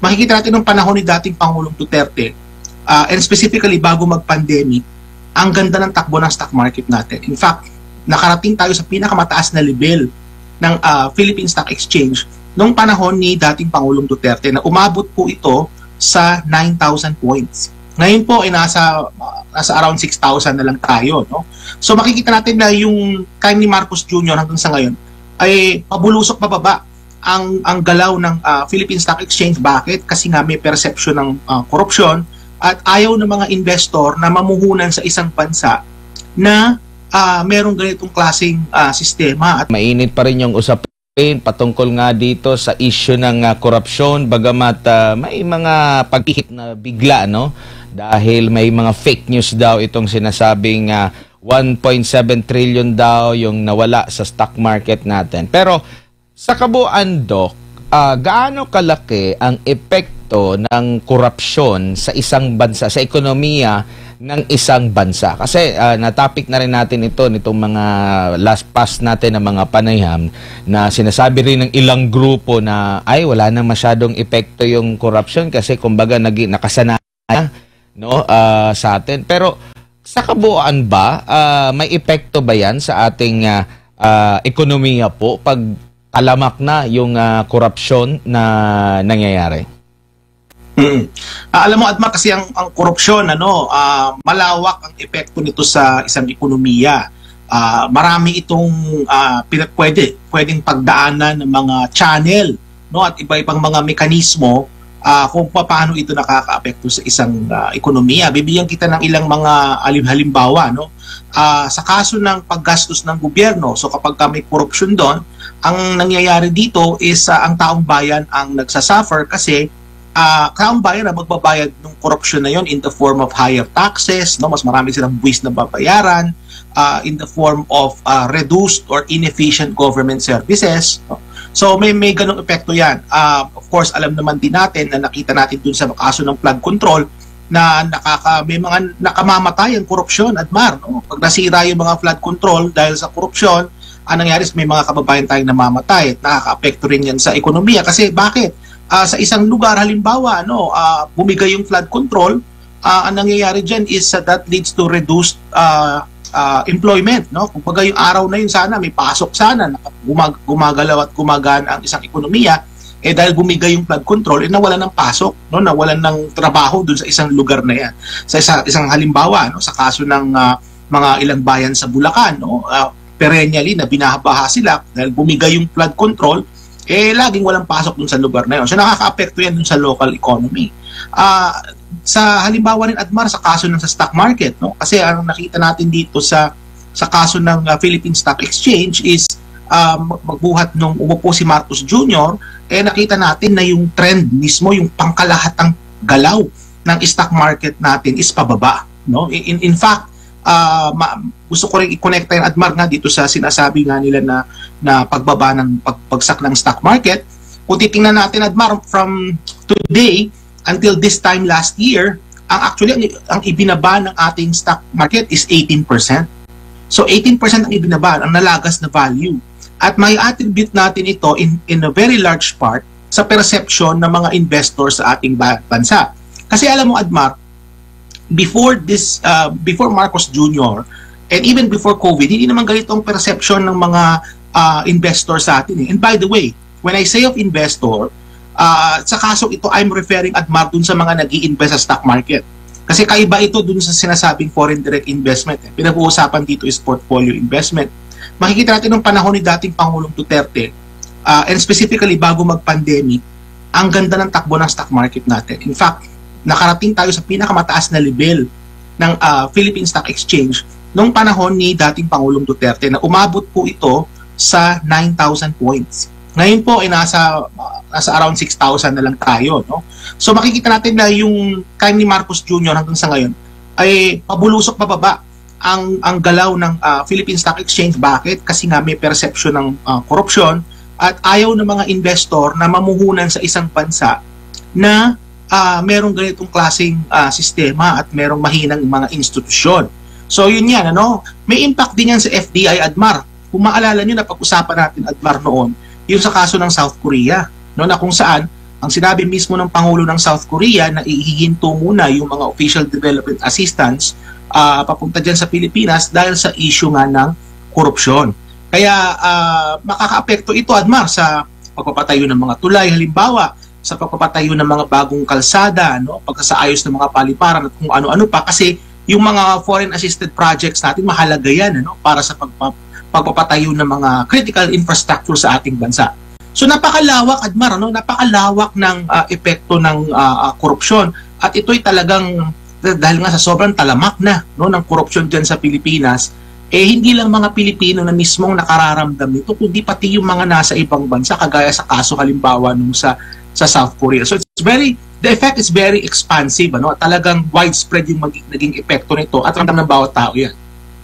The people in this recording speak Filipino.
makikita natin nung panahon ni dating Pangulong Duterte, and specifically bago mag-pandemic, ang ganda ng takbo ng stock market natin. In fact, nakarating tayo sa pinakamataas na level ng Philippine Stock Exchange nung panahon ni dating Pangulong Duterte na umabot po ito sa 9,000 points. Ngayon po ay nasa around 6,000 na lang tayo, no? So makikita natin na yung time ni Marcos Jr. hanggang sa ngayon ay pabulusok pababa ang galaw ng Philippine Stock Exchange. Bakit? Kasi nga may perception ng korupsyon at ayaw ng mga investor na mamuhunan sa isang bansa na merong ganitong klaseng sistema. At mainit pa rin yung usapin patungkol nga dito sa issue ng korupsyon, bagamat may mga pagkihit na bigla, no? Dahil may mga fake news daw itong sinasabing 1.7 trillion daw yung nawala sa stock market natin. Pero sa kabuuan, Doc, gaano kalaki ang epekto ng korupsyon sa isang bansa, sa ekonomiya ng isang bansa? Kasi natapik na rin natin ito nitong mga last past natin ng mga panayam na sinasabi rin ng ilang grupo na ay wala nang masyadong epekto yung korupsyon kasi kumbaga nakasanaya, no, sa atin. Pero sa kabuuan ba, may epekto ba yan sa ating ekonomiya po pag alamak na yung korupsyon na nangyayari? Alam mo, Admar, kasi ang korupsyon, malawak ang epekto nito sa isang ekonomiya. Marami itong pwedeng pagdaanan ng mga channel, no, at iba-ibang mga mekanismo kung paano ito nakakaapekto sa isang ekonomiya. Bibigyan kita ng ilang mga halimbawa, no? Sa kaso ng paggastos ng gobyerno, so kapag may korupsyon doon, ang nangyayari dito is ang taong bayan ang nagsasuffer kasi taong bayan na magbabayad ng korupsyon na yon in the form of higher taxes, no? Mas marami silang buwis na babayaran, in the form of reduced or inefficient government services, no? So may ganong epekto yan. Of course, alam naman din natin na nakita natin dun sa kaso ng flood control na may mga nakamamatay ang korupsyon, Admar, no? Pag nasira yung mga flood control dahil sa korupsyon, ang nangyari is may mga kababayan tayong namamatay at nakaka-apekto rin yan sa ekonomiya. Kasi bakit? Sa isang lugar, halimbawa, bumigay yung flood control, ang nangyayari dyan is that leads to reduced employment, no? Kung yung araw na yun sana may pasok sana, gumagalaw at gumagana ang isang ekonomiya, dahil bumigay yung flood control, nawalan ng pasok, no? Nawalan ng trabaho dun sa isang lugar na yan. Sa isang halimbawa, no? Sa kaso ng mga ilang bayan sa Bulacan, no? Perennially na binabaha sila dahil bumigay yung flood control, laging walang pasok dun sa lugar na yun. So nakaka-apekto yan dun sa local economy. Sa halimbawa rin, Admar, sa kaso ng sa stock market, no? Kasi ang nakita natin dito sa kaso ng Philippine Stock Exchange is magbuhat nung umupo si Marcos Jr., nakita natin na yung trend mismo, yung pangkalahatang galaw ng stock market natin is pababa, no? In fact, gusto ko rin i-connect tayo, Admar, nga dito sa sinasabi nga nila na pagbaba ng pagbagsak ng stock market. Kung titingnan natin, Admar, from today until this time last year, ang ibinaba ng ating stock market is 18%. So 18% ang ibinaba, ang nalagas na value. At may attribute natin ito in a very large part sa perception ng mga investors sa ating bansa. Kasi alam mo, Admar, before Marcos Jr. and even before COVID, hindi naman ganito ang perception ng mga investors sa atin. And by the way, when I say of investor, sa kasong ito, I'm referring, Admar, dun sa mga nag-i-invest sa stock market. Kasi kaiba ito dun sa sinasabing foreign direct investment. Pinag-uusapan dito is portfolio investment. Makikita natin nung panahon ni dating Pangulong Duterte, and specifically bago mag-pandemic, ang ganda ng takbo ng stock market natin. In fact, nakarating tayo sa pinakamataas na level ng Philippine Stock Exchange nung panahon ni dating Pangulong Duterte na umabot po ito sa 9,000 points. Ngayon po ay nasa around 6,000 na lang tayo, no? So makikita natin na yung time ni Marcos Jr. hanggang sa ngayon ay pabulusok pababa ang galaw ng Philippine Stock Exchange. Bakit? Kasi nga may perception ng korupsyon at ayaw ng mga investor na mamuhunan sa isang bansa na merong ganitong klaseng sistema at merong mahinang mga institusyon. So yun yan, may impact din yan sa FDI, Admar. Kung maalala nyo na pag-usapan natin, Admar, noon, yung sa kaso ng South Korea, no, na kung saan Ang sinabi mismo ng Pangulo ng South Korea na ihihinto muna yung mga official development assistance papunta dyan sa Pilipinas dahil sa issue nga ng korupsyon. Kaya makakaapekto ito, Admar, sa pagpapatayo ng mga tulay, halimbawa, sa pagpapatayo ng mga bagong kalsada, no? Pagkasaayos ng mga paliparan at kung ano-ano pa. Kasi yung mga foreign assisted projects natin, mahalaga yan, ano? Para sa pagpapatayo ng mga critical infrastructure sa ating bansa. So napakalawak, Admar, ano? Napakalawak ng epekto ng korupsyon. At ito'y talagang, dahil nga sa sobrang talamak na, no, ng korupsyon dyan sa Pilipinas, hindi lang mga Pilipino na mismong nakararamdam nito, kundi pati yung mga nasa ibang bansa, kagaya sa kaso halimbawa nung sa South Korea. So the effect is very expansive, ano? Talagang widespread yung naging epekto nito at ramdam ng bawat tao yan.